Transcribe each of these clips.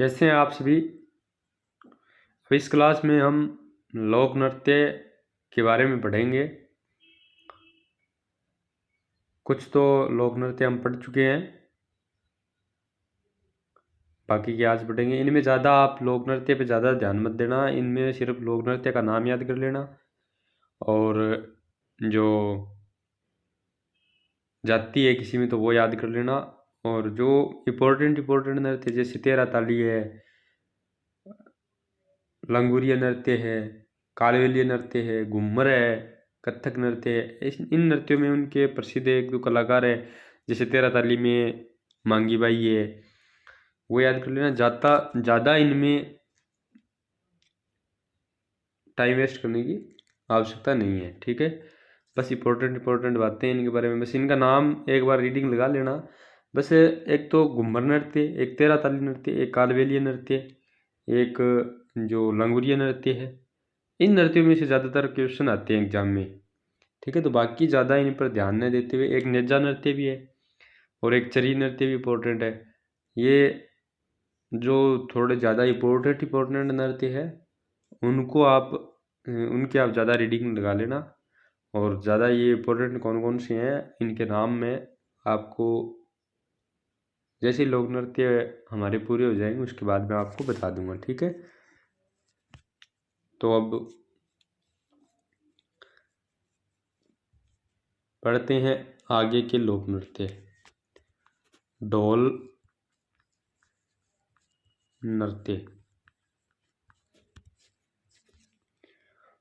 कैसे हैं आप सभी। अब इस क्लास में हम लोक नृत्य के बारे में पढ़ेंगे। कुछ तो लोक नृत्य हम पढ़ चुके हैं, बाकी के आज पढ़ेंगे। इनमें ज़्यादा आप लोक नृत्य पे ज़्यादा ध्यान मत देना, इनमें सिर्फ लोक नृत्य का नाम याद कर लेना और जो जाति है किसी में तो वो याद कर लेना। और जो इम्पोर्टेंट नृत्य जैसे तेरा ताली है, लंगूरिया नृत्य है, कालबेलिया नृत्य है, घूमर है, कथक नृत्य है, इन नृत्यों में उनके प्रसिद्ध एक दो कलाकार है। जैसे तेरा ताली में मांगी बाई है, वो याद कर लेना। ज़्यादा इनमें टाइम वेस्ट करने की आवश्यकता नहीं है, ठीक है। बस इम्पोर्टेंट बातें इनके बारे में, बस इनका नाम एक बार रीडिंग लगा लेना। बस एक तो घूमर नृत्य, एक तेरा ताली नृत्य, एक कालबेलिया नृत्य, एक जो लंगूरिया नृत्य है। इन नृत्यों में से ज़्यादातर क्वेश्चन आते हैं एग्जाम में, ठीक है। तो बाकी ज़्यादा इन पर ध्यान न देते हुए एक नेजा नृत्य भी है और एक चरी नृत्य भी इम्पोर्टेंट है। ये जो थोड़े ज़्यादा इम्पोर्टेंट नृत्य है उनको आप उनके आप ज़्यादा रीडिंग लगा लेना। और ज़्यादा ये इम्पोर्टेंट कौन कौन से हैं इनके नाम में आपको जैसे लोक नृत्य हमारे पूरे हो जाएंगे उसके बाद मैं आपको बता दूंगा, ठीक है। तो अब पढ़ते हैं आगे के लोक नृत्य। ढोल नृत्य।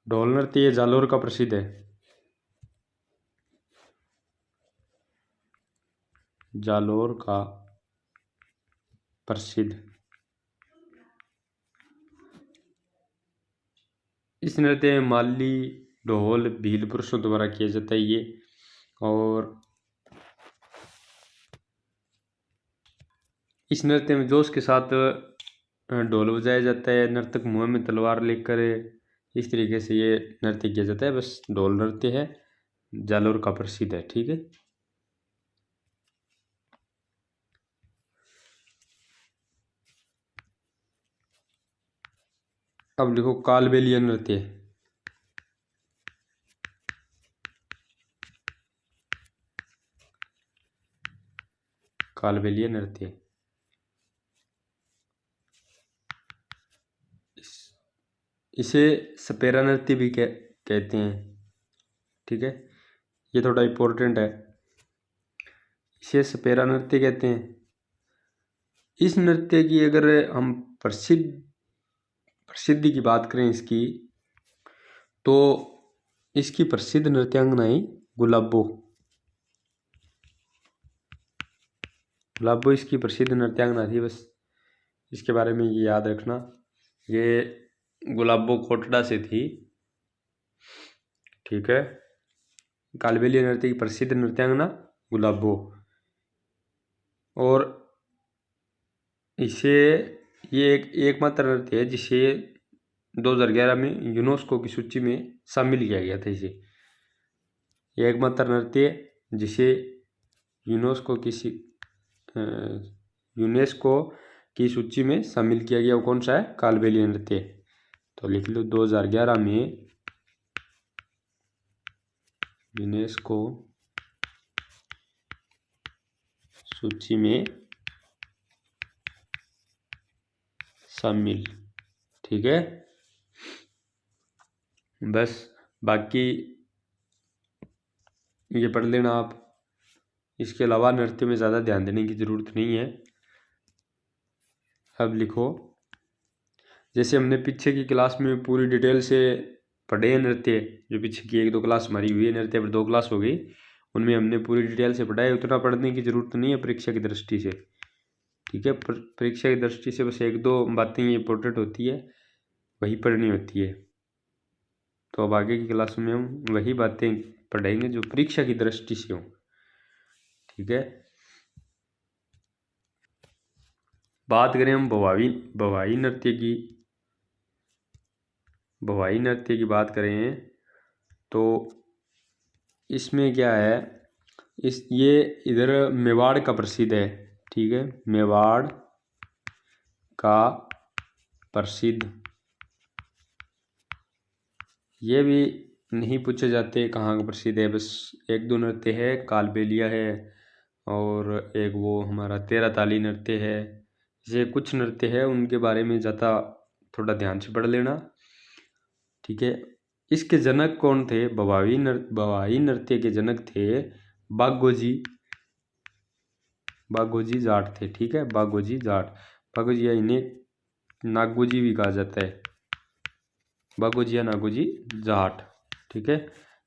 ढोल नृत्य ये जालोर का प्रसिद्ध है। जालोर का प्रसिद्ध। इस नृत्य में माली, ढोल, भील पुरुषों द्वारा किया जाता है ये। और इस नृत्य में जोश के साथ ढोल बजाया जाता है, नर्तक मुंह में तलवार लेकर इस तरीके से ये नृत्य किया जाता है। बस ढोल नृत्य है, जालोर का प्रसिद्ध है, ठीक है। अब लिखो कालबेलिया नृत्य। कालबेलिया नृत्य इसे सपेरा नृत्य भी कहते हैं, ठीक है। ये थोड़ा इम्पोर्टेंट है, इसे सपेरा नृत्य कहते हैं। इस नृत्य की अगर हम प्रसिद्धि की बात करें इसकी, तो इसकी प्रसिद्ध नृत्यांगना है गुलाबो। गुलाबो इसकी प्रसिद्ध नृत्यांगना थी, बस इसके बारे में ये याद रखना। ये गुलाबो कोटड़ा से थी, ठीक है। कालबेलिया नृत्य की प्रसिद्ध नृत्यांगना गुलाबो। और इसे ये एकमात्र नृत्य है जिसे 2011 में यूनेस्को की सूची में शामिल किया गया था। इसे ये एकमात्र नृत्य जिसे यूनेस्को की सूची में शामिल किया गया, वो कौन सा है? कालबेलिया नृत्य। तो लिख लो 2011 में यूनेस्को सूची में शामिल, ठीक है। बस बाकी ये पढ़ लेना आप। इसके अलावा नृत्य में ज़्यादा ध्यान देने की ज़रूरत नहीं है। अब लिखो, जैसे हमने पीछे की क्लास में पूरी डिटेल से पढ़े हैं नृत्य, जो पीछे की एक दो क्लास हमारी हुई है, नृत्य पर 2 क्लास हो गई, उनमें हमने पूरी डिटेल से पढ़ा है। उतना पढ़ने की ज़रूरत नहीं है परीक्षा की दृष्टि से, ठीक है। परीक्षा की दृष्टि से बस एक दो बातें इम्पोर्टेंट होती है, वही पढ़नी होती है। तो अब आगे की क्लास में हम वही बातें पढ़ेंगे जो परीक्षा की दृष्टि से हो, ठीक है। बात करें हम भवाई नृत्य की बात करें तो इसमें क्या है, ये इधर मेवाड़ का प्रसिद्ध है, ठीक है। मेवाड़ का प्रसिद्ध, ये भी नहीं पूछे जाते कहाँ का प्रसिद्ध है, बस एक दो नृत्य है, कालबेलिया है और एक वो हमारा तेरह ताली नृत्य है। ये कुछ नृत्य है, उनके बारे में ज़्यादा थोड़ा ध्यान से पढ़ लेना, ठीक है। इसके जनक कौन थे? बवाई नृत्य के जनक थे बागोजी, बागोजी जाट थे, ठीक है। बागोजी जाट, बागोजी या इन्हें नागोजी भी कहा जाता है, बागोजी या नागोजी जाट, ठीक है।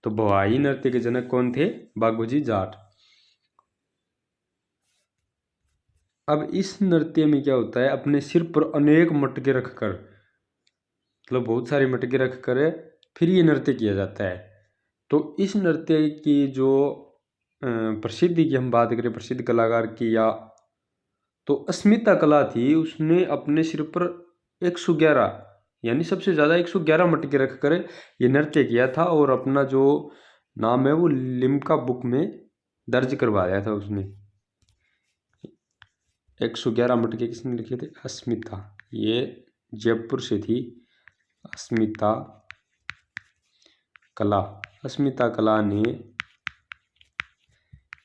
तो बवाई नृत्य के जनक कौन थे? बागोजी जाट। अब इस नृत्य में क्या होता है, अपने सिर पर अनेक मटके रखकर, मतलब बहुत सारे मटके रखकर फिर ये नृत्य किया जाता है। तो इस नृत्य की जो प्रसिद्धि की हम बात करें, प्रसिद्ध कलाकार की, या तो अस्मिता कला थी, उसने अपने सिर पर 111 यानी सबसे ज़्यादा 111 मटके रखकर ये नृत्य किया था और अपना जो नाम है वो लिम्का बुक में दर्ज करवाया था उसने। 111 मटके किसने लिखे थे? अस्मिता, ये जयपुर से थी अस्मिता कला। अस्मिता कला ने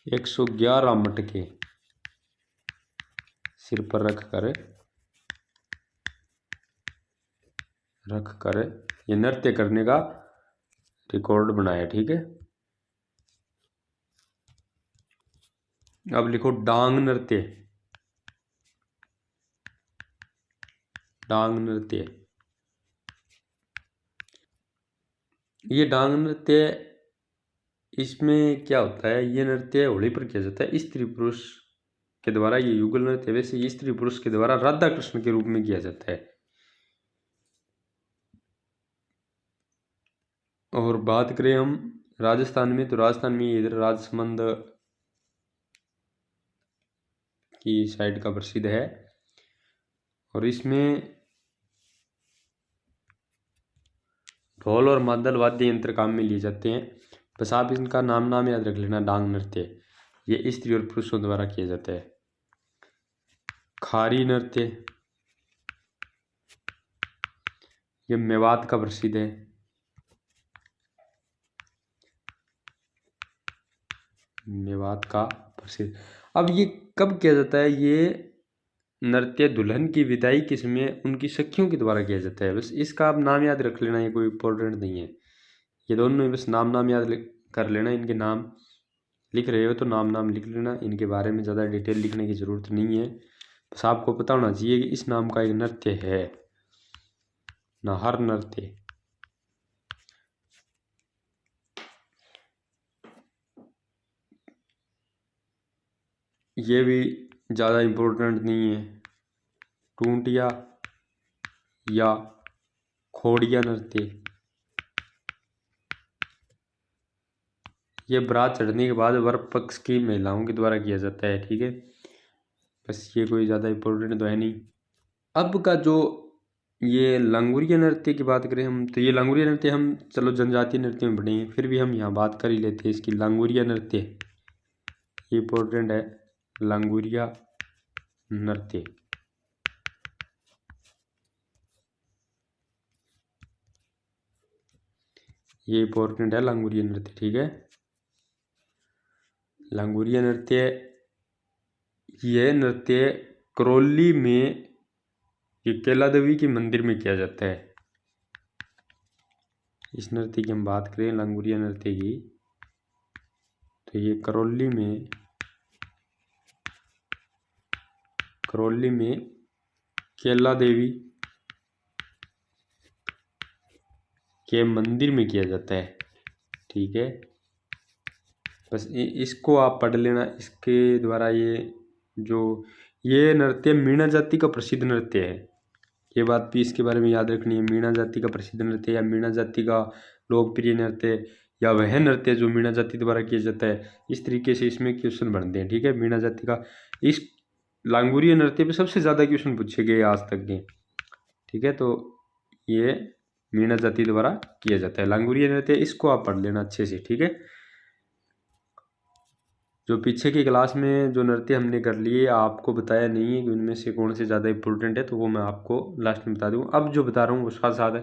111 मटके सिर पर रखकर ये नृत्य करने का रिकॉर्ड बनाया, ठीक है। अब लिखो डांग नृत्य, डांग नृत्य। ये डांग नृत्य, इसमें क्या होता है, ये नृत्य होली पर किया जाता है स्त्री पुरुष के द्वारा। ये युगल नृत्य वैसे ये स्त्री पुरुष के द्वारा राधा कृष्ण के रूप में किया जाता है। और बात करें हम राजस्थान में, तो राजस्थान में इधर राजसमंद की साइड का प्रसिद्ध है और इसमें ढोल और मादल वाद्य यंत्र काम में लिए जाते हैं। बस आप इनका नाम याद रख लेना, डांग नृत्य, ये स्त्री और पुरुषों द्वारा किया जाता है। खारी नृत्य, ये मेवात का प्रसिद्ध है। मेवात का प्रसिद्ध। अब ये कब किया जाता है? ये नृत्य दुल्हन की विदाई के समय उनकी सखियों के द्वारा किया जाता है। बस इसका आप नाम याद रख लेना, ये कोई इम्पोर्टेंट नहीं है। ये दोनों ही बस नाम याद कर लेना, इनके नाम लिख रहे हो तो नाम लिख लेना, इनके बारे में ज़्यादा डिटेल लिखने की ज़रूरत नहीं है। बस आपको पता होना चाहिए कि इस नाम का एक नृत्य है, नाहर नृत्य। ये भी ज़्यादा इम्पोर्टेंट नहीं है। टूंटिया या खोड़िया नृत्य, ये बारात चढ़ने के बाद वर पक्ष की महिलाओं के द्वारा किया जाता है, ठीक है। बस ये कोई ज़्यादा इम्पोर्टेंट तो है नहीं। अब का जो ये लांगुरिया नृत्य की बात करें हम, तो ये लांगुरिया नृत्य हम चलो जनजातीय नृत्य में पढ़ेंगे, फिर भी हम यहाँ बात कर ही लेते हैं इसकी। लांगुरिया नृत्य ये इम्पोर्टेंट है, लांगुरिया नृत्य। ये इम्पोर्टेंट है लांगुरिया नृत्य, ठीक है। लांगुरिया नृत्य, ये नृत्य करौली में ये कैला देवी के मंदिर में किया जाता है। इस नृत्य की हम बात करें, लांगुरिया नृत्य की, तो ये करौली में कैला देवी के मंदिर में किया जाता है, ठीक है। बस इसको आप पढ़ लेना, इसके द्वारा ये नृत्य मीणा जाति का प्रसिद्ध नृत्य है। ये बात भी इसके बारे में याद रखनी है, मीणा जाति का प्रसिद्ध नृत्य या मीणा जाति का लोकप्रिय नृत्य या वह नृत्य जो मीणा जाति द्वारा किया जाता है। इस तरीके से इसमें क्वेश्चन बनते हैं, ठीक है। मीणा जाति का, इस लांगुरिया नृत्य पे सबसे ज़्यादा क्वेश्चन पूछे गए आज तक के, ठीक है। तो ये मीणा जाति द्वारा किया जाता है लांगुरिया नृत्य, इसको आप पढ़ लेना अच्छे से, ठीक है। जो पीछे की क्लास में जो नृत्य हमने कर लिए आपको बताया नहीं है कि उनमें से कौन से ज़्यादा इंपॉर्टेंट है, तो वो मैं आपको लास्ट में बता दूँ। अब जो बता रहा हूँ वो साथ साथ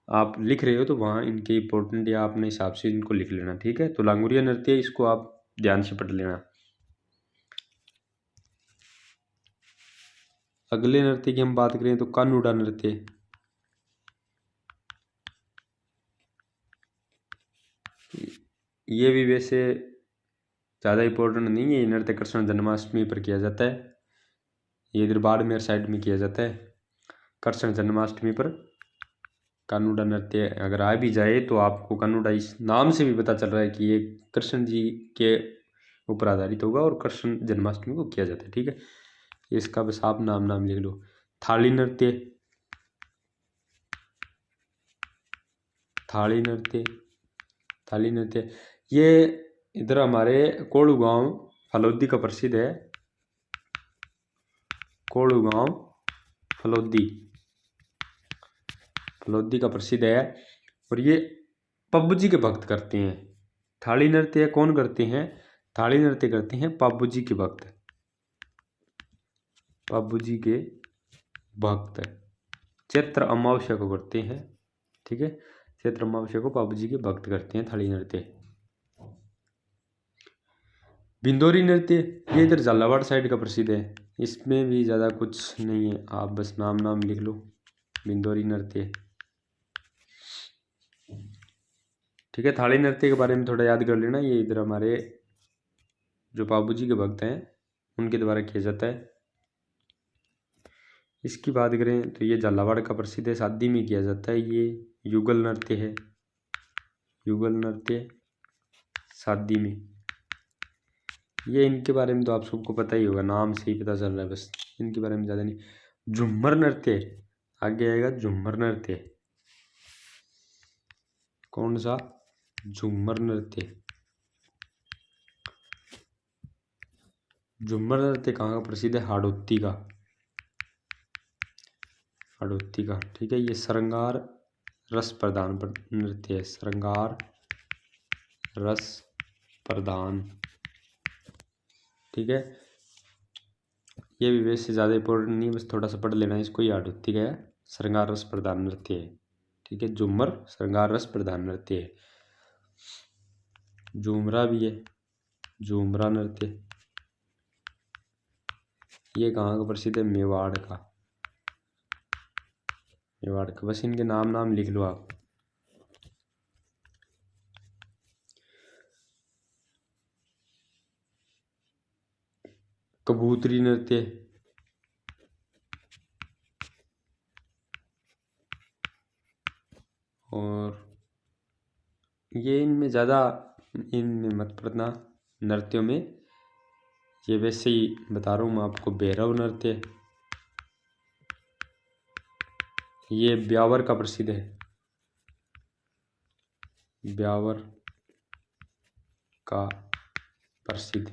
आप लिख रहे हो तो वहाँ इनके इंपॉर्टेंट या अपने हिसाब से इनको लिख लेना, ठीक है। तो लांगुरिया नृत्य इसको आप ध्यान से पढ़ लेना। अगले नृत्य की हम बात करें तो कानूड़ा नृत्य। ये भी वैसे ज़्यादा इंपॉर्टेंट नहीं है। ये नृत्य कृष्ण जन्माष्टमी पर किया जाता है। ये इधर बाड़मेर साइड में किया जाता है कृष्ण जन्माष्टमी पर। कानूड़ा नृत्य अगर आ भी जाए तो आपको कानूड़ा इस नाम से भी पता चल रहा है कि ये कृष्ण जी के ऊपर आधारित होगा और कृष्ण जन्माष्टमी को किया जाता है, ठीक है। इसका बस आप नाम लिख लो। थाली नृत्य, थाली नृत्य, थाली नृत्य ये इधर हमारे कोड़ू गांव फलोदी का प्रसिद्ध है। कोड़ू गांव फलोदी, फलोदी का प्रसिद्ध है। और ये पब्बू जी के भक्त करते हैं। थाली नृत्य कौन करते हैं? थाली नृत्य करते हैं पब्बू जी के भक्त, पब्बू जी के भक्त चैत्र अमावस्या को करते हैं, ठीक है। चैत्र अमावस्या को पब्बू जी के भक्त करते हैं थाली नृत्य। बिंदोरी नृत्य ये इधर झालावाड़ साइड का प्रसिद्ध है। इसमें भी ज़्यादा कुछ नहीं है, आप बस नाम लिख लो। बिंदोरी नृत्य, ठीक है। थाली नृत्य के बारे में थोड़ा याद कर लेना। ये इधर हमारे जो बाबू जी के भक्त हैं उनके द्वारा किया जाता है। इसकी बात करें तो ये झालावाड़ का प्रसिद्ध है, शादी में किया जाता है। ये युगल नृत्य है, युगल नृत्य शादी में। ये इनके बारे में तो आप सबको पता ही होगा, नाम से ही पता चल रहा है, बस इनके बारे में ज़्यादा नहीं। झूमर नृत्य आगे आएगा। झूमर नृत्य कौन सा? झूमर नृत्य। झूमर नृत्य कहाँ का प्रसिद्ध है? हाड़ौती का, हाड़ौती का, ठीक है। ये श्रृंगार रस प्रधान नृत्य है, श्रृंगार रस प्रधान, ठीक है। ये भी वैसे ज़्यादा इंपॉर्टेंट नहीं है, बस थोड़ा सा पढ़ लेना इसको। ये हाड़ौती का श्रृंगार रस प्रधान नृत्य है, ठीक है। झूमर श्रृंगार रस प्रधान नृत्य है। झूमरा भी है, झूमरा नृत्य ये कहाँ का प्रसिद्ध है? मेवाड़ का, मेवाड़ का। बस इनके नाम लिख लो आप। कबूतरी नृत्य, और ये इनमें ज़्यादा इनमें मत पड़ना नृत्यों में। ये वैसे ही बता रहा हूँ मैं आपको। भैरव नृत्य ये ब्यावर का प्रसिद्ध है, ब्यावर का प्रसिद्ध।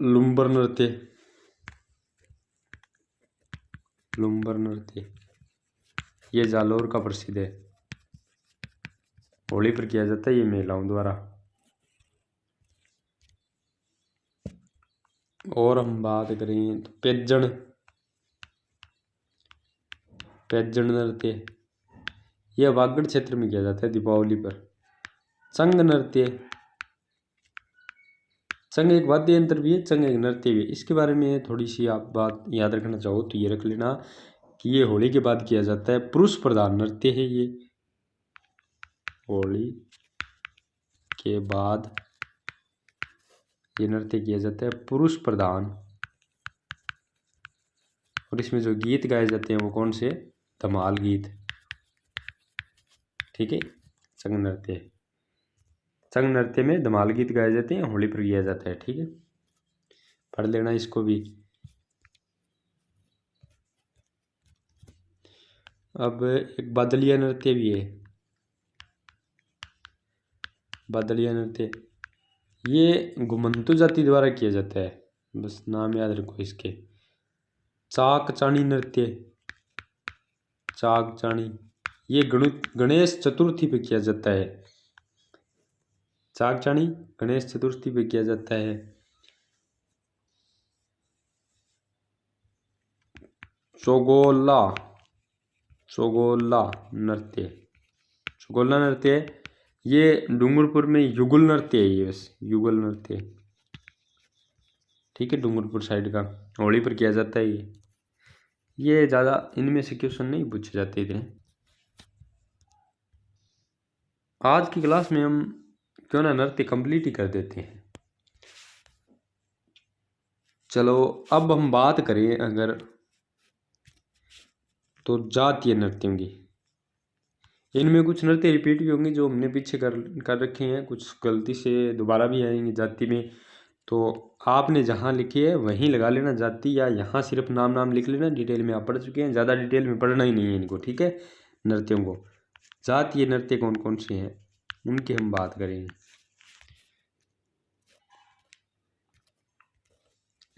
लुम्बर नृत्य, लुम्बर नृत्य ये जालौर का प्रसिद्ध है। होली पर किया जाता है ये महिलाओं द्वारा। और हम बात करें तो पैजण, पैजण नृत्य यह वागड़ क्षेत्र में किया जाता है दीपावली पर। चंग नृत्य, चंग एक वाद्य यंत्र भी है, चंग एक नृत्य भी है। इसके बारे में थोड़ी सी आप बात याद रखना चाहो तो ये रख लेना कि ये होली के बाद किया जाता है। पुरुष प्रधान नृत्य है ये, होली के बाद ये नृत्य किया जाता है पुरुष प्रधान। और इसमें जो गीत गाए जाते हैं वो कौन से? धमाल गीत, ठीक है। चंग नृत्य, चंग नृत्य में धमाल गीत गाए जाते हैं, होली पर किया जाता है, ठीक है। पढ़ लेना इसको भी। अब एक बादलिया नृत्य भी है, बादलिया नृत्य ये घुमंतु जाति द्वारा किया जाता है, बस नाम याद रखो इसके। चाक चाणी नृत्य, चाक चाणी ये गणेश चतुर्थी पे किया जाता है। चाकचाणी गणेश चतुर्थी पे किया जाता है। चौगोला, चौगोला नृत्य, चौगोला नृत्य ये डूंगरपुर में युगल नृत्य है, ये बस युगल नृत्य, ठीक है, डूंगरपुर साइड का होली पर किया जाता है ये ज़्यादा इनमें से क्वेश्चन नहीं पूछे जाते इतने। आज की क्लास में हम क्यों ना नृत्य कंप्लीट ही कर देते हैं। चलो अब हम बात करें अगर तो जातीय नृत्यों की। इनमें कुछ नृत्य रिपीट भी होंगे जो हमने पीछे कर रखे हैं, कुछ गलती से दोबारा भी आएंगे जाति में, तो आपने जहाँ लिखी है वहीं लगा लेना जाति, या यहाँ सिर्फ नाम नाम लिख लेना। डिटेल में आप पढ़ चुके हैं, ज़्यादा डिटेल में पढ़ना ही नहीं है इनको, ठीक है। नृत्यों को, जातीय नृत्य कौन कौन से हैं उनकी हम बात करेंगे।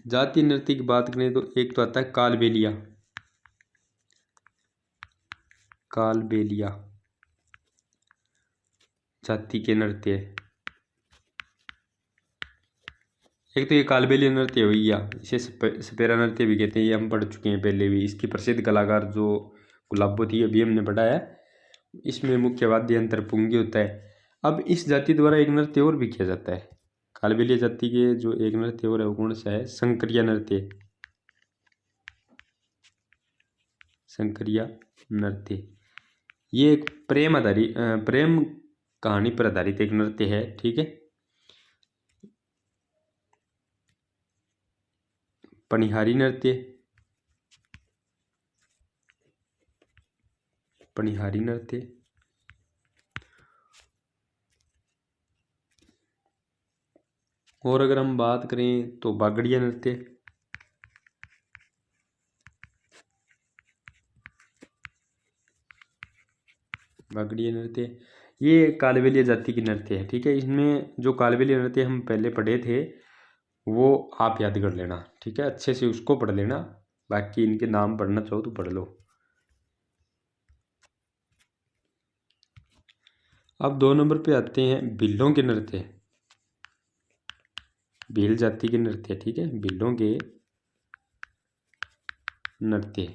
जातीय नृत्य की बात करें तो एक तो आता है कालबेलिया, कालबेलिया जाति के नृत्य। एक तो ये कालबेलिया नृत्य हो गया, इसे सपेरा नृत्य भी कहते हैं, ये हम पढ़ चुके हैं पहले भी। इसकी प्रसिद्ध कलाकार जो गुलाबो थी, अभी हमने पढ़ा है। इसमें मुख्य वाद्य यंत्र पुंगी होता है। अब इस जाति द्वारा एक नृत्य और भी किया जाता है, कालबेलिया जाति के जो एक नृत्य और है वो कौन सा है, शंकरिया नृत्य, शंकरिया नृत्य। ये एक प्रेम कहानी पर आधारित एक नृत्य है, ठीक है। पनिहारी नृत्य, पनिहारी नृत्य। और अगर हम बात करें तो बागड़िया नृत्य, बागड़िया नृत्य ये कालबेलिया जाति की नृत्य है, ठीक है। इसमें जो कालबेलिया नृत्य हम पहले पढ़े थे वो आप याद कर लेना, ठीक है, अच्छे से उसको पढ़ लेना। बाकी इनके नाम पढ़ना चाहो तो पढ़ लो। अब 2 नंबर पे आते हैं भीलों के नृत्य, भील जाति के नृत्य, ठीक है, भीलों के नृत्य,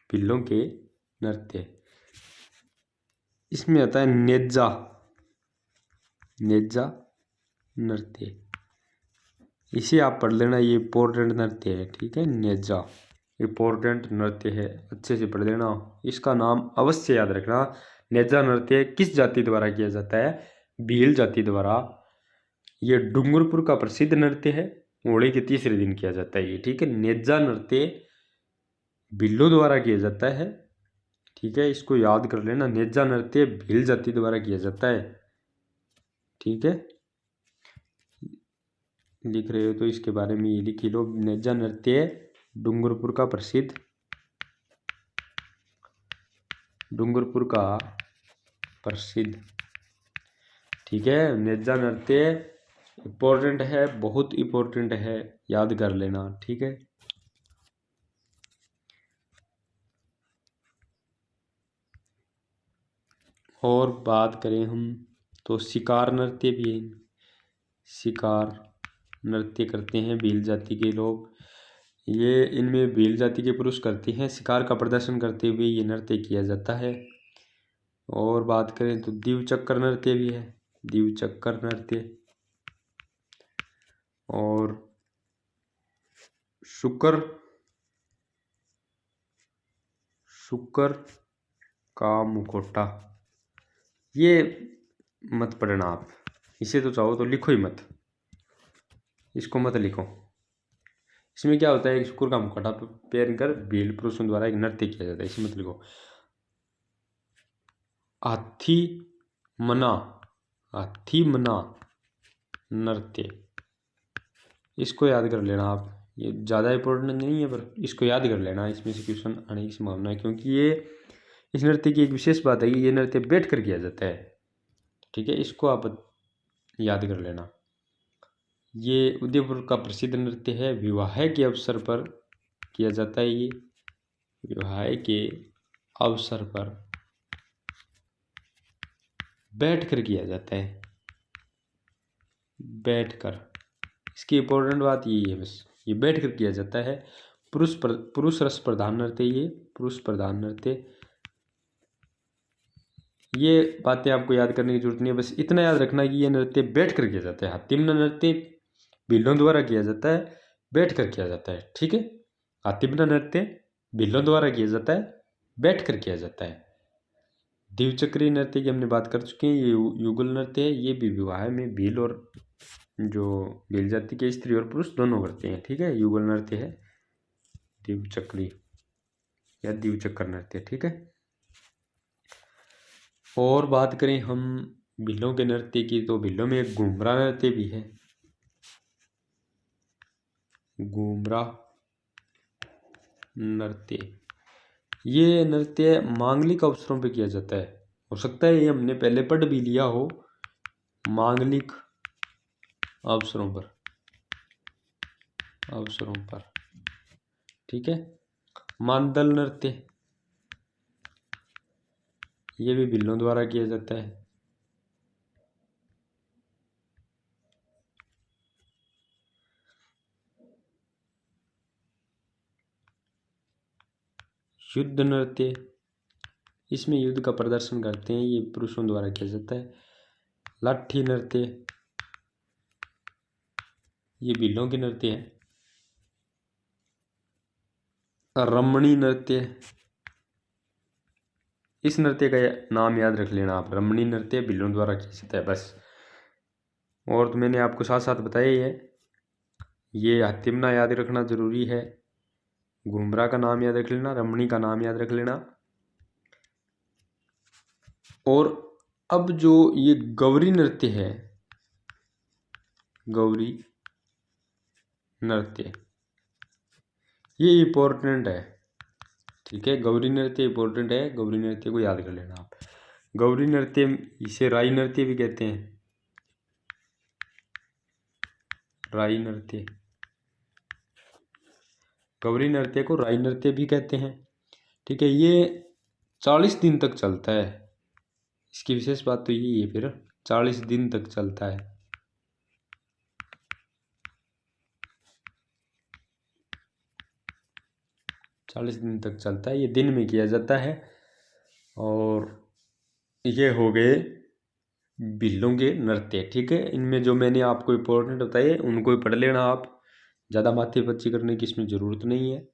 भीलों के नृत्य। इसमें आता है नेजा, नेजा नृत्य, इसे आप पढ़ लेना, ये इम्पोर्टेंट नृत्य है, ठीक है। नेजा इम्पोर्टेंट नृत्य है, अच्छे से पढ़ लेना, इसका नाम अवश्य याद रखना। नेजा नृत्य किस जाति द्वारा किया जाता है, भील जाति द्वारा। ये डूंगरपुर का प्रसिद्ध नृत्य है, होली के तीसरे दिन किया जाता है ये, ठीक है। नेजा नृत्य भीलों द्वारा किया जाता है, ठीक है, इसको याद कर लेना। नेजा नृत्य भील जाति द्वारा किया जाता है, ठीक है। लिख रहे हो तो इसके बारे में ये लिख लो, नेजा नृत्य डूंगरपुर का प्रसिद्ध, डूंगरपुर का प्रसिद्ध, ठीक है। नेजा नृत्य इम्पोर्टेंट है, बहुत इम्पोर्टेंट है, याद कर लेना, ठीक है। और बात करें हम तो शिकार नृत्य भी है, शिकार नृत्य करते हैं भील जाति के लोग। ये इनमें भील जाति के पुरुष करते हैं, शिकार का प्रदर्शन करते हुए ये नृत्य किया जाता है। और बात करें तो दीवचक्कर नृत्य भी है, दीवचक्कर नृत्य। और शुक्र, शुक्र का मुखौटा, ये मत पढ़ना आप, इसे तो चाहो तो लिखो ही मत, इसको मत लिखो। इसमें क्या होता है, एक शुक्र का मुखौटा पहनकर भील पुरुषों द्वारा एक नृत्य किया जाता है, इसे मत लिखो। हाथी मना, हाथी मना नृत्य, इसको याद कर लेना आप, ये ज़्यादा इंपॉर्टेंट नहीं है पर इसको याद कर लेना, इसमें से क्वेश्चन आने की संभावना है। क्योंकि ये इस नृत्य की एक विशेष बात है कि ये नृत्य बैठ कर किया जाता है, ठीक है, इसको आप याद कर लेना। ये उदयपुर का प्रसिद्ध नृत्य है, विवाह के अवसर पर किया जाता है। ये विवाह के अवसर पर बैठ कर किया जाता है, बैठ कर। इसकी इम्पोर्टेंट बात यही है, बस ये बैठ कर किया जाता है। पुरुष रस प्रधान नृत्य, ये पुरुष प्रधान नृत्य। ये बातें आपको याद करने की जरूरत नहीं है, बस इतना याद रखना कि ये नृत्य बैठ कर किया जाता है। हातिमना नृत्य भीलों द्वारा किया जाता है, बैठ कर किया जाता है, ठीक है। हातिमना नृत्य भीलों द्वारा किया जाता है, बैठ कर किया जाता है। द्विचक्री नृत्य की हमने बात कर चुके हैं, ये युगल नृत्य है। ये भी विवाह में भील और जो भील जाति के स्त्री और पुरुष दोनों करते हैं, ठीक है। युगल नृत्य है द्विचक्री या द्विचक्र नृत्य, ठीक है। और बात करें हम भीलों के नृत्य की, तो भीलों में एक घूमरा नृत्य भी है। घूमरा नृत्य, ये नृत्य मांगलिक अवसरों पे किया जाता है। हो सकता है ये हमने पहले पढ़ भी लिया हो, मांगलिक अवसरों पर, ठीक है। मांदल नृत्य, ये भी भीलों द्वारा किया जाता है। युद्ध नृत्य, इसमें युद्ध का प्रदर्शन करते हैं, ये पुरुषों द्वारा किया जाता है। लाठी नृत्य, ये भीलों की नृत्य है। रमणी नृत्य, इस नृत्य का नाम याद रख लेना आप, रमणी नृत्य भीलों द्वारा किया जाता है, बस। और तो मैंने आपको साथ साथ बताया ही है। ये हातिमना याद रखना जरूरी है, घुमरा का नाम याद रख लेना, रमणी का नाम याद रख लेना। और अब जो ये गौरी नृत्य है, गौरी नृत्य, ये इम्पोर्टेंट है, ठीक है। गौरी नृत्य इम्पोर्टेंट है, गौरी नृत्य को याद कर लेना आप। गौरी नृत्य, इसे राई नृत्य भी कहते हैं, राई नृत्य। गौरी नृत्य को राई नृत्य भी कहते हैं, ठीक है। ये 40 दिन तक चलता है, इसकी विशेष बात तो यही है, फिर 40 दिन तक चलता है। चालीस दिन तक चलता है, ये दिन में किया जाता है। और ये हो गए भीलों के नृत्य, ठीक है। इनमें जो मैंने आपको इम्पोर्टेंट बताए उनको ही पढ़ लेना आप, ज़्यादा माथेपच्ची करने की इसमें ज़रूरत नहीं है।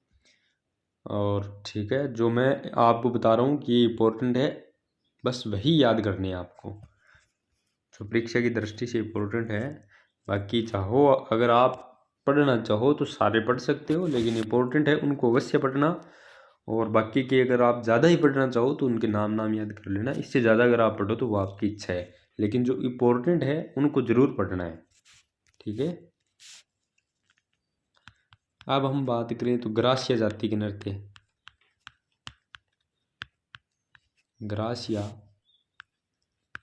और ठीक है, जो मैं आपको बता रहा हूँ कि ये इम्पोर्टेंट है, बस वही याद करने हैं आपको, जो परीक्षा की दृष्टि से इम्पोर्टेंट है। बाकी चाहो अगर आप पढ़ना चाहो तो सारे पढ़ सकते हो, लेकिन इम्पोर्टेंट है उनको अवश्य पढ़ना। और बाकी के अगर आप ज़्यादा ही पढ़ना चाहो तो उनके नाम याद कर लेना, इससे ज़्यादा अगर आप पढ़ो तो वो आपकी इच्छा है, लेकिन जो इम्पोर्टेंट है उनको ज़रूर पढ़ना है, ठीक है। अब हम बात करें तो ग्रास्य जाति के नृत्य, ग्रास्य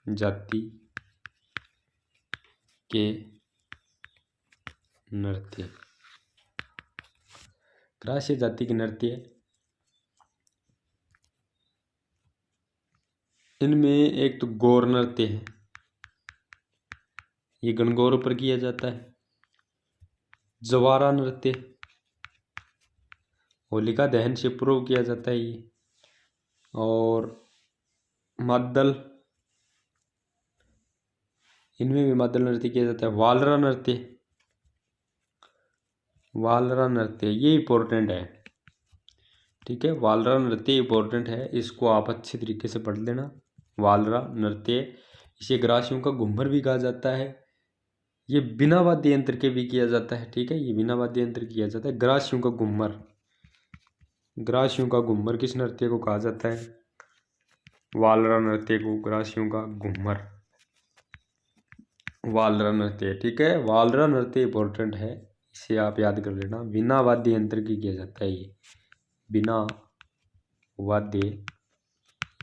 जाति के नृत्य, ग्रास्य जाति के नृत्य, इनमें एक तो गौर नृत्य है, ये गणगौर पर किया जाता है। जवारा नृत्य, होलिका दहन से पूर्व किया जाता है ये। और मादल, इनमें भी मादल नृत्य किया जाता है। वालरा नृत्य, वालरा नृत्य ये इम्पोर्टेंट है, ठीक है। वालरा नृत्य इम्पोर्टेंट है, इसको आप अच्छे तरीके से पढ़ लेना। वालरा नृत्य, इसे ग्रासियों का घूमर भी कहा जाता है। ये बिना वाद्य यंत्र के भी किया जाता है, ठीक है। ये बिना वाद्य यंत्र किया जाता है। ग्रासियों का घूमर, ग्रासियों का घूमर किस नृत्य को कहा जाता है? वालरा नृत्य को ग्रासियों का घूमर, वालरा नृत्य, ठीक है। वालरा नृत्य इम्पोर्टेंट है, इसे आप याद कर लेना। बिना वाद्य यंत्र की किया जाता है ये, बिना वाद्य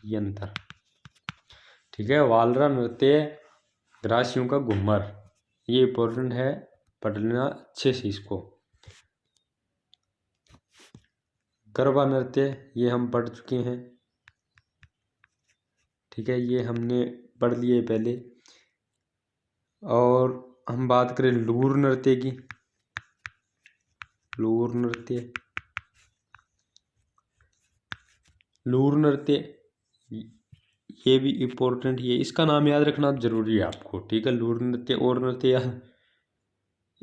यंत्र, ठीक है। वालरा नृत्य, ग्रासियों का घूमर, ये इम्पोर्टेंट है, पढ़ लेना अच्छे से इसको। गरबा नृत्य, ये हम पढ़ चुके हैं, ठीक है। ये हमने पढ़ लिए पहले। और हम बात करें लूर नृत्य की, लूर नृत्य, लूर नृत्य ये भी इम्पोर्टेंट है, इसका नाम याद रखना जरूरी है आपको, ठीक है। लूर नृत्य और नृत्य,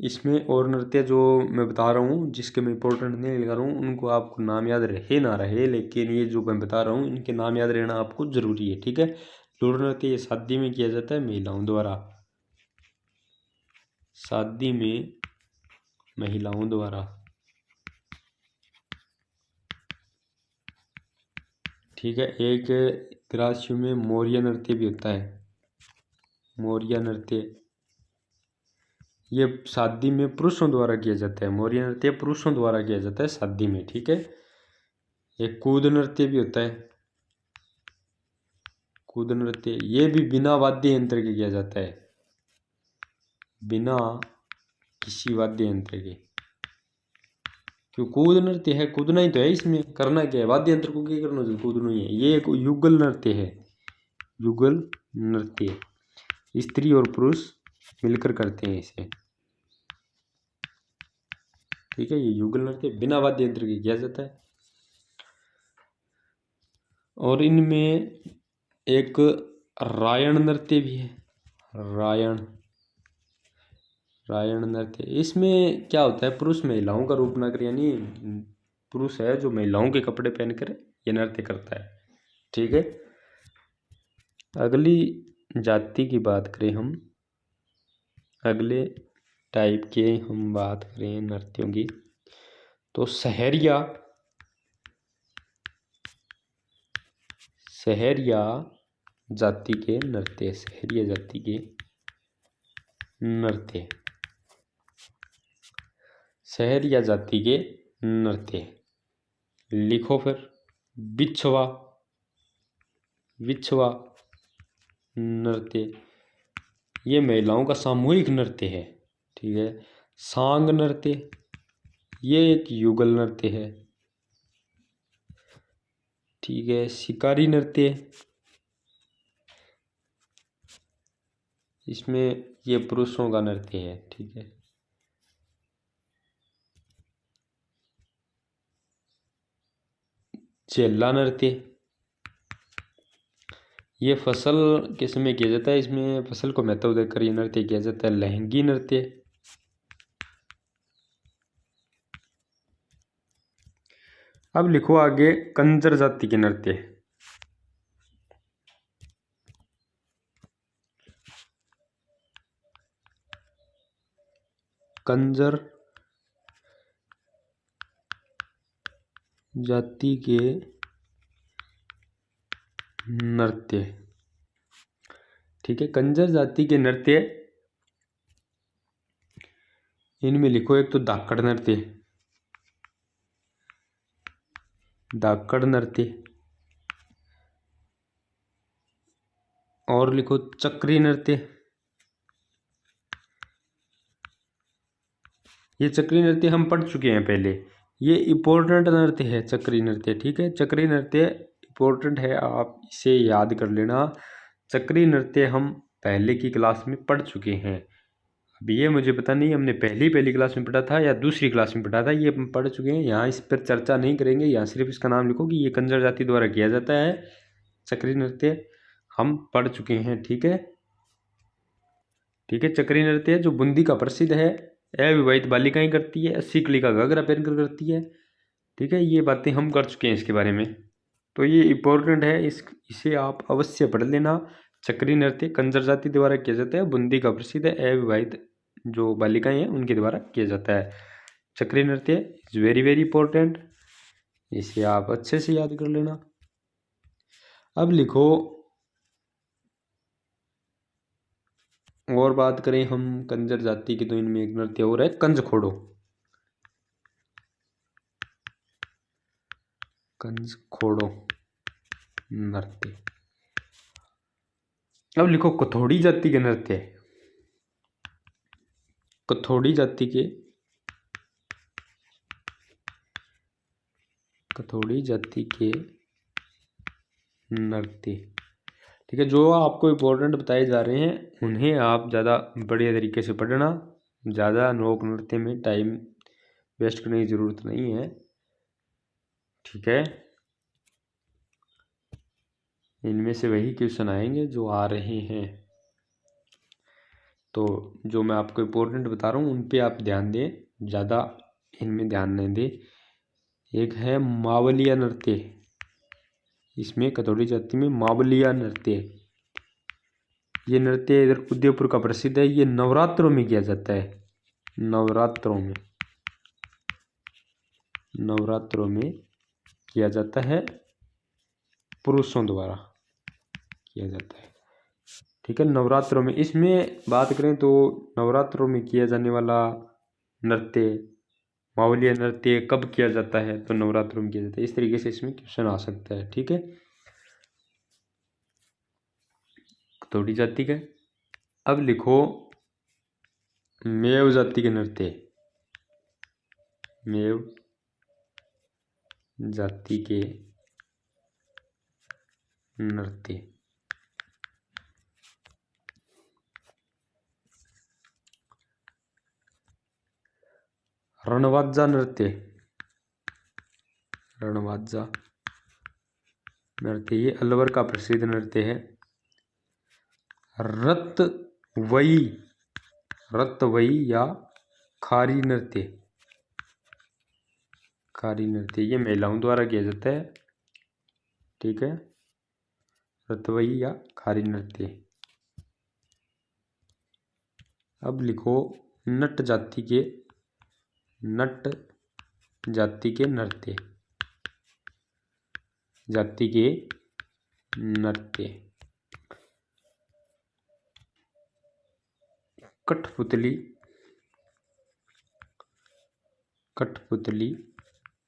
इसमें और नृत्य जो मैं बता रहा हूँ जिसके मैं इम्पोर्टेंट नहीं लगा रहा हूँ उनको आपको नाम याद रहे ना रहे, लेकिन ये जो मैं बता रहा हूँ इनके नाम याद रहना आपको ज़रूरी है, ठीक है। लूर नृत्य ये शादी में किया जाता है महिलाओं द्वारा, शादी में महिलाओं द्वारा, ठीक है। एक ग्रासियों में मौर्य नृत्य भी होता है, मौर्य नृत्य ये शादी में पुरुषों द्वारा किया जाता है, मौर्य नृत्य पुरुषों द्वारा किया जाता है शादी में, ठीक है। एक कूद नृत्य भी होता है, कूद नृत्य ये भी बिना वाद्य यंत्र के किया जाता है, बिना किसी वाद्य यंत्र के, क्यों कूद नृत्य है, कूदना ही तो है, इसमें करना क्या है, वाद्य यंत्र को क्या करना है, कूदना ही है। ये एक युगल नृत्य है, युगल नृत्य स्त्री और पुरुष मिलकर करते हैं इसे, ठीक है। ये युगल नृत्य बिना वाद्य यंत्र के किया जाता है। और इनमें एक रायण नृत्य भी है, रायण, रायण नृत्य इसमें क्या होता है, पुरुष महिलाओं का रूप नगर, यानी पुरुष है जो महिलाओं के कपड़े पहनकर ये नृत्य करता है, ठीक है। अगली जाति की बात करें हम, अगले टाइप के हम बात करें नृत्यों की, तो सहरिया, सहरिया जाति के नृत्य, सहरिया जाति के नृत्य, सहरिया जाति के नृत्य लिखो फिर, बिछवा, बिछवा नृत्य ये महिलाओं का सामूहिक नृत्य है, ठीक है। सांग नृत्य ये एक युगल नृत्य है, ठीक है। शिकारी नृत्य इसमें ये पुरुषों का नृत्य है, ठीक है। चेल्ला नृत्य ये फसल के समय किया जाता है, इसमें फसल को महत्व देकर ये नृत्य किया जाता है। लहंगी नृत्य, अब लिखो आगे कंजर जाति के नृत्य, कंजर जाति के नृत्य, ठीक है। कंजर जाति के नृत्य इनमें लिखो एक तो धाकड़ नृत्य, धाकड़ नृत्य, और लिखो चक्री नृत्य, ये चक्री नृत्य हम पढ़ चुके हैं पहले, ये इम्पोर्टेंट नृत्य है चक्री नृत्य, ठीक है। चक्री नृत्य इम्पोर्टेंट है, आप इसे याद कर लेना। चक्री नृत्य हम पहले की क्लास में पढ़ चुके हैं, अब ये मुझे पता नहीं हमने पहली क्लास में पढ़ा था या दूसरी क्लास में पढ़ा था, ये हम पढ़ चुके हैं, यहाँ इस पर चर्चा नहीं करेंगे, यहाँ सिर्फ इसका नाम लिखो कि ये कंजर जाति द्वारा किया जाता है चक्री नृत्य, हम पढ़ चुके हैं, ठीक है, ठीक है। चक्री नृत्य जो बूंदी का प्रसिद्ध है, अविवाहित बालिकाएं करती है, 80 कली का घाघरा पहनकर करती है, ठीक है। ये बातें हम कर चुके हैं इसके बारे में, तो ये इम्पोर्टेंट है, इसे आप अवश्य पढ़ लेना। चक्री नृत्य कंजर जाति द्वारा किया जाता है, बूंदी का प्रसिद्ध है, अविवाहित जो बालिकाएं हैं उनके द्वारा किया जाता है। चक्री नृत्य इज वेरी वेरी इंपॉर्टेंट, इसे आप अच्छे से याद कर लेना। अब लिखो और बात करें हम कंजर जाति की, तो इनमें एक नृत्य और है कंज खोड़ो, कंज खोड़ो नृत्य। अब लिखो कथोड़ी जाति के नृत्य, कथोड़ी जाति के, कथोड़ी जाति के नृत्य ठीक है। जो आपको इम्पोर्टेंट बताए जा रहे हैं उन्हें आप ज़्यादा बढ़िया तरीके से पढ़ना, ज़्यादा लोक नृत्य में टाइम वेस्ट करने की ज़रूरत नहीं है। ठीक है, इनमें से वही क्वेश्चन आएंगे जो आ रहे हैं। तो जो मैं आपको इम्पोर्टेंट बता रहा हूँ उन पे आप ध्यान दें, ज़्यादा इनमें ध्यान नहीं दें। एक है मावलिया नृत्य, इसमें कथौड़ी जाति में मावलिया नृत्य, ये नृत्य इधर उदयपुर का प्रसिद्ध है। ये नवरात्रों में किया जाता है, नवरात्रों में किया जाता है, पुरुषों द्वारा किया जाता है। ठीक है, नवरात्रों में। इसमें बात करें तो नवरात्रों में किया जाने वाला नृत्य, मावलिया नृत्य कब किया जाता है, तो नवरात्रों में किया जाता है। इस तरीके से इसमें क्वेश्चन आ सकता है। ठीक है, कथौड़ी जाति का। अब लिखो मेव जाति के नृत्य, मेव जाति के नृत्य। रणवाजा नृत्य, रणवाजा नृत्य ये अलवर का प्रसिद्ध नृत्य है। रतवई या खारी नृत्य, खारी नृत्य ये महिलाओं द्वारा किया जाता है। ठीक है, रतवई या खारी नृत्य। अब लिखो नट जाति के नृत्य, जाति के नृत्य। कठपुतली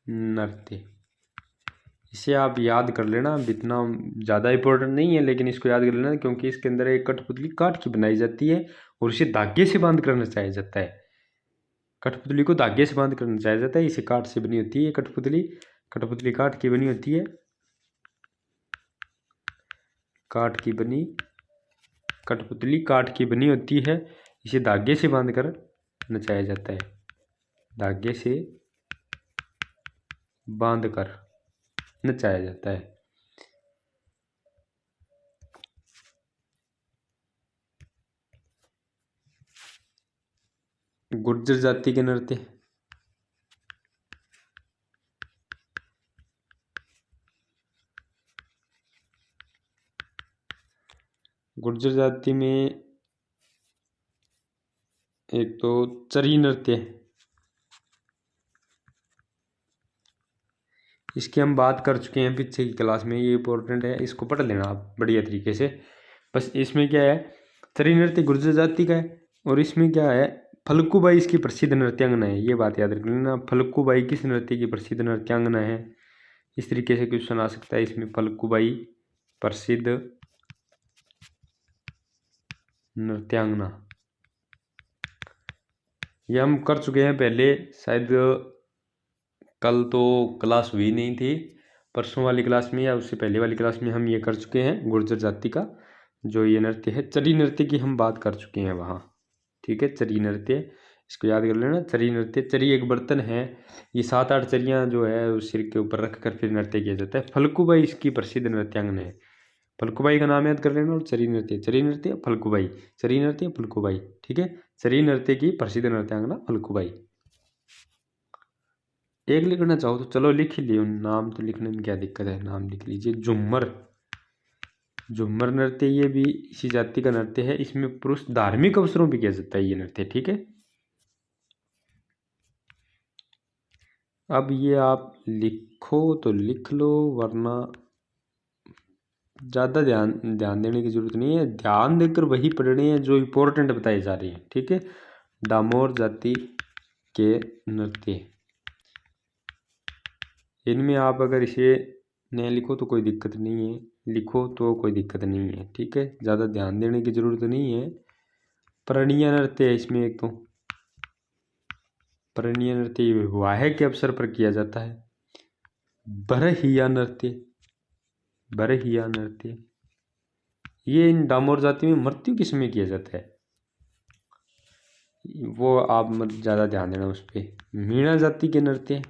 नृत्य, इसे आप याद कर लेना, इतना ज़्यादा इम्पोर्टेंट नहीं है लेकिन इसको याद कर लेना, क्योंकि इसके अंदर एक कठपुतली काठ की बनाई जाती है और इसे धागे से बांध कर नचाया जाता है। कठपुतली को धागे से बांध कर नचाया जाता है, इसे काठ से बनी होती है। कठपुतली काठ की बनी होती है, कठपुतली काठ की बनी होती है। इसे धागे से बांध कर नचाया जाता है, धागे से बांध कर नचाया जाता है। गुर्जर जाति के नृत्य, गुर्जर जाति में एक तो चरी नृत्य, इसकी हम बात कर चुके हैं पीछे की क्लास में, ये इंपॉर्टेंट है, इसको पढ़ लेना आप बढ़िया तरीके से। बस इसमें क्या है, चरी नृत्य गुर्जर जाति का है और इसमें क्या है, फल्गुबाई इसकी प्रसिद्ध नृत्यांगना है। ये बात याद रख लेना, फल्गुबाई किस नृत्य की प्रसिद्ध नृत्यांगना है। इस तरीके से क्वेश्चन आ सकता है इसमें, फल्गुबाई प्रसिद्ध नृत्यांगना। ये हम कर चुके हैं पहले, शायद कल तो क्लास हुई नहीं थी, परसों वाली क्लास में या उससे पहले वाली क्लास में हम ये कर चुके हैं। गुर्जर जाति का जो ये नृत्य है, चरी नृत्य की हम बात कर चुके हैं वहाँ। ठीक है, चरी नृत्य, इसको याद कर लेना। चरी नृत्य, चरी एक बर्तन है, ये 7-8 चरियाँ जो है उस सिर के ऊपर रख कर फिर नृत्य किया जाता है। फल्गुबाई इसकी प्रसिद्ध नृत्यांगना है, फल्गुबाई का नाम याद कर लेना। और चरी नृत्य फल्गुबाई, चरी नृत्य फल्गुबाई। ठीक है, चरी नृत्य की प्रसिद्ध नृत्यांगना फल्गुबाई। एक लिखना चाहो तो चलो लिख ही लियो, नाम तो लिखने में क्या दिक्कत है, नाम लिख लीजिए। झूमर नृत्य ये भी इसी जाति का नृत्य है, इसमें पुरुष धार्मिक अवसरों पे किया जाता है ये नृत्य। ठीक है, अब ये आप लिखो तो लिख लो, वरना ज़्यादा ध्यान देने की जरूरत नहीं है, ध्यान देकर वही पढ़ने हैं जो इम्पोर्टेंट बताए जा रहे हैं। ठीक है, डामोर जाति के नृत्य, इनमें आप अगर इसे नहीं लिखो तो कोई दिक्कत नहीं है, लिखो तो कोई दिक्कत नहीं है। ठीक है, ज़्यादा ध्यान देने की ज़रूरत नहीं है। परिणीय नृत्य है इसमें, एक तो परिणीय नृत्य विवाह के अवसर पर किया जाता है। बरहिया नृत्य, ये इन डामोर जाति में मृत्यु किस में किया जाता है, वो आप मत ज़्यादा ध्यान देना उस पर। मीणा जाति के नृत्य,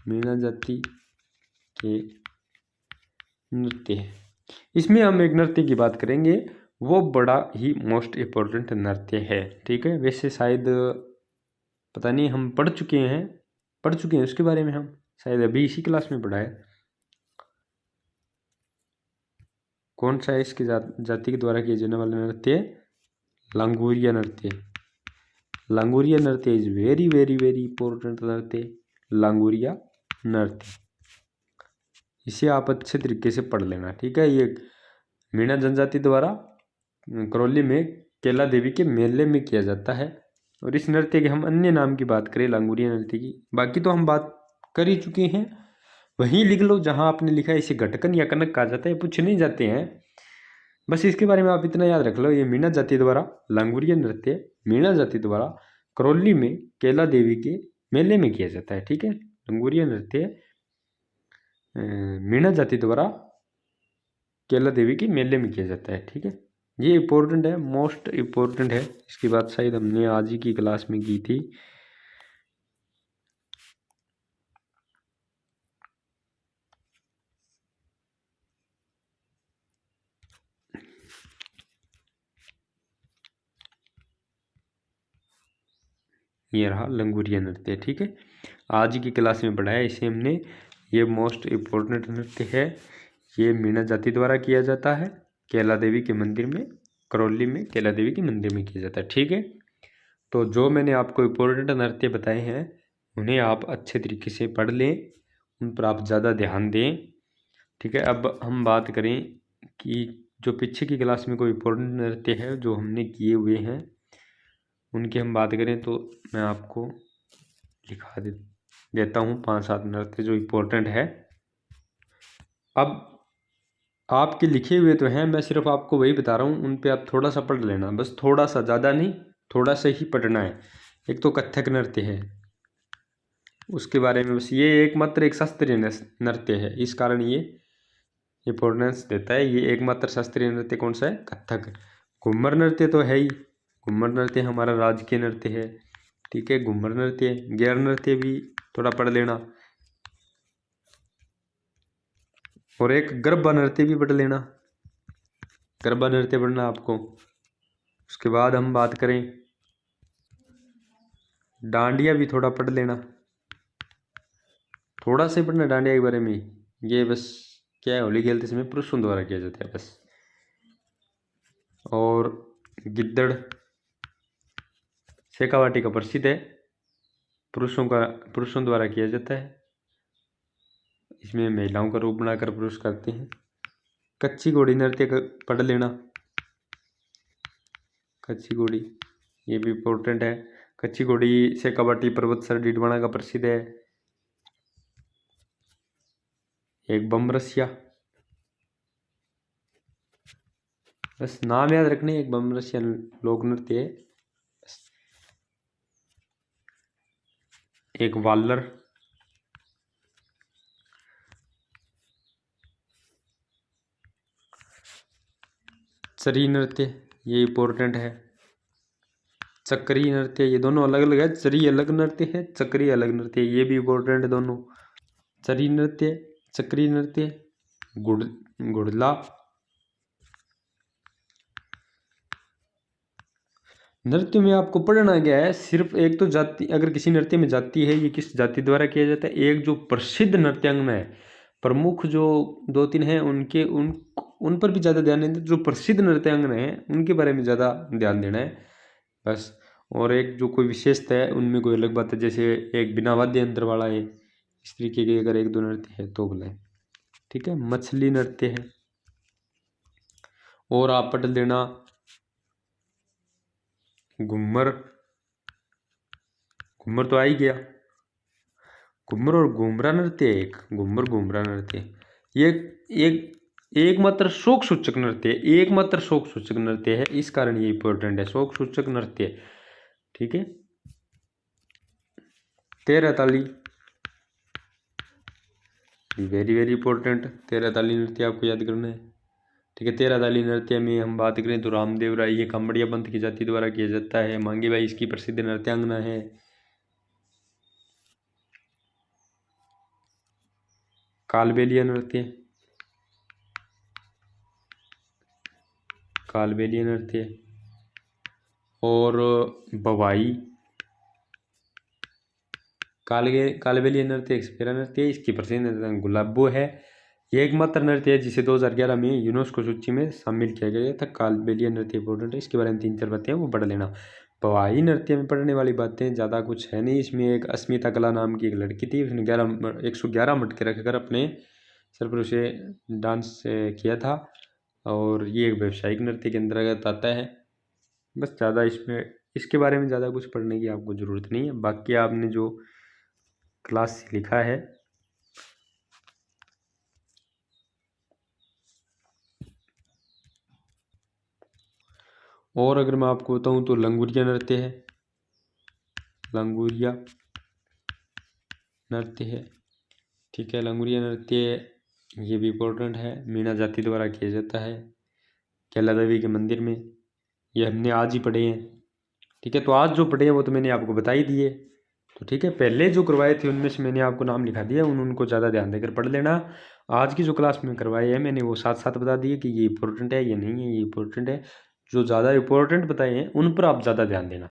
मीणा जाति के नृत्य, इसमें हम एक नृत्य की बात करेंगे, वो बड़ा ही मोस्ट इम्पोर्टेंट नृत्य है। ठीक है, वैसे शायद पता नहीं हम पढ़ चुके हैं उसके बारे में, हम शायद अभी इसी क्लास में पढ़ा है। कौन सा है इसकी जाति के द्वारा किया जाने वाला नृत्य, लांगुरिया नृत्य। लांगुरिया नृत्य is very very very important नृत्य, लांगुरिया नृत्य, इसे आप अच्छे तरीके से पढ़ लेना। ठीक है, ये मीणा जनजाति द्वारा करौली में केला देवी के मेले में किया जाता है। और इस नृत्य के हम अन्य नाम की बात करें लांगुरिया नृत्य की, बाकी तो हम बात कर ही चुके हैं, वहीं लिख लो जहां आपने लिखा है। इसे घटकन या कनक कहा जाता है, पूछे नहीं जाते हैं, बस इसके बारे में आप इतना याद रख लो। ये मीणा जाति द्वारा लांगुरिया नृत्य मीणा जाति द्वारा करौली में केला देवी के मेले में किया जाता है। ठीक है, लांगुरिया नृत्य मीणा जाति द्वारा केला देवी के मेले में किया जाता है। ठीक है, ये इम्पोर्टेंट है, मोस्ट इम्पोर्टेंट है। इसकी बात शायद हमने आज ही की क्लास में की थी। ये रहा लंगूरिया नृत्य। ठीक है, आज की क्लास में पढ़ाया इसे हमने, ये मोस्ट इम्पोर्टेंट नृत्य है। ये मीणा जाति द्वारा किया जाता है केला देवी के मंदिर में, करौली में केला देवी के मंदिर में किया जाता है। ठीक है, तो जो मैंने आपको इम्पोर्टेंट नृत्य बताए हैं उन्हें आप अच्छे तरीके से पढ़ लें, उन पर आप ज़्यादा ध्यान दें। ठीक है, अब हम बात करें कि जो पीछे की क्लास में कोई इम्पोर्टेंट नृत्य है जो हमने किए हुए हैं उनकी हम बात करें तो मैं आपको लिखा देता हूँ 5-7 नृत्य जो इम्पोर्टेंट है। अब आपके लिखे हुए तो हैं, मैं सिर्फ आपको वही बता रहा हूँ, उन पे आप थोड़ा सा पढ़ लेना, बस थोड़ा सा, ज़्यादा नहीं, थोड़ा सा ही पढ़ना है। एक तो कथक नृत्य है, उसके बारे में बस, ये एकमात्र एक शास्त्रीय नृत्य है, इस कारण ये इम्पोर्टेंस देता है। ये एकमात्र शास्त्रीय नृत्य कौन सा है, कथक। घूमर नृत्य तो है ही, घूमर नृत्य हमारा राजकीय नृत्य है। ठीक है, घूमर नृत्य, गैर नृत्य भी थोड़ा पढ़ लेना, और एक गरबा नृत्य भी पढ़ लेना, गरबा नृत्य पढ़ना आपको। उसके बाद हम बात करें डांडिया भी थोड़ा पढ़ लेना, थोड़ा सा पढ़ना डांडिया के बारे में। ये बस क्या है, होली खेलते समय पुरुषों द्वारा किया जाता है बस। और गिद्दड़ शेखावाटी का प्रसिद्ध है, पुरुषों द्वारा किया जाता है, इसमें महिलाओं का रूप बनाकर पुरुष करते हैं। कच्ची घोड़ी नृत्य पढ़ लेना, कच्ची घोड़ी ये भी इम्पोर्टेंट है। कच्ची घोड़ी शेखावाटी पर्वत सर डीडवाना का प्रसिद्ध है। एक बमरसिया, बस नाम याद रखने, एक बमरसिया लोक नृत्य है। एक वालर, चरी नृत्य ये इम्पोर्टेंट है। चक्री नृत्य, ये दोनों अलग अलग है, चरी अलग नृत्य है, चक्री अलग नृत्य, ये भी इम्पोर्टेंट है दोनों। चरी नृत्य, चक्री नृत्य, गुड़ला नृत्य में आपको पढ़ना क्या है, सिर्फ एक तो जाति, अगर किसी नृत्य में जाति है, ये किस जाति द्वारा किया जाता है, एक जो प्रसिद्ध नृत्यांगना है, प्रमुख जो 2-3 हैं उनके उन पर भी ज़्यादा ध्यान देना, जो प्रसिद्ध नृत्यांगना है उनके बारे में ज़्यादा ध्यान देना है बस। और एक जो कोई विशेषता है उनमें कोई अलग बात है, जैसे एक बिना वाद्य यंत्र वाला है, इस तरीके के अगर 1-2 नृत्य है तो बोले। ठीक है, मछली नृत्य है। और आप पढ़ लेना घूमर, घूमर तो आ ही गया, घूमर और घूमरा नृत्य, एक घूमर घूमरा नृत्य, ये एक एकमात्र शोक सूचक नृत्य, एकमात्र शोक सूचक नृत्य है, इस कारण ये इंपॉर्टेंट है, शोक सूचक नृत्य। ठीक है, 13 ताली वेरी वेरी इंपॉर्टेंट, 13 ताली नृत्य आपको याद करना है। ठीक है। 13 ताली नृत्य में हम बात करें तो रामदेव राय ये कामड़िया पंथ की जाति द्वारा किया जाता है। मांगी बाई इसकी प्रसिद्ध नृत्यांगना है। कालबेलिया नृत्य, कालबेलिया नृत्य और बवाई, कालबेलिया नृत्य एक सपेरा नृत्य है। इसकी प्रसिद्ध नृत्य गुलाबो है। ये एकमात्र नृत्य है जिसे 2011 में यूनेस्को सूची में शामिल किया गया था। कालबेलिया नृत्य इंपॉर्टेंट है, इसके बारे में 3-4 बातें हैं वो पढ़ लेना। बवाई नृत्य में पढ़ने वाली बातें ज़्यादा कुछ है नहीं। इसमें एक अस्मिता कला नाम की एक लड़की थी, उसने 111 मटके रखकर अपने सर पर उसे डांस किया था और ये एक व्यावसायिक नृत्य के अंतर्गत आता है। बस ज़्यादा इसमें इसके बारे में ज़्यादा कुछ पढ़ने की आपको ज़रूरत नहीं है। बाकी आपने जो क्लास से लिखा है और अगर मैं आपको बताऊं तो लंगूरिया नृत्य है, लंगूरिया नृत्य है। ठीक है, लंगूरिया नृत्य ये भी इम्पोर्टेंट है, मीणा जाति द्वारा किया जाता है कैला देवी के मंदिर में। ये हमने आज ही पढ़े हैं। ठीक है, तो आज जो पढ़े हैं वो तो मैंने आपको बता ही दिए। तो ठीक है, पहले जो करवाए थे उनमें से मैंने आपको नाम लिखा दिया, उनको ज़्यादा ध्यान देकर पढ़ लेना। आज की जो क्लास में करवाए हैं मैंने वो साथ साथ बता दिए कि ये इंपॉर्टेंट है, ये नहीं है, ये इंपॉर्टेंट है। जो ज़्यादा इंपॉर्टेंट बताए हैं उन पर आप ज़्यादा ध्यान देना।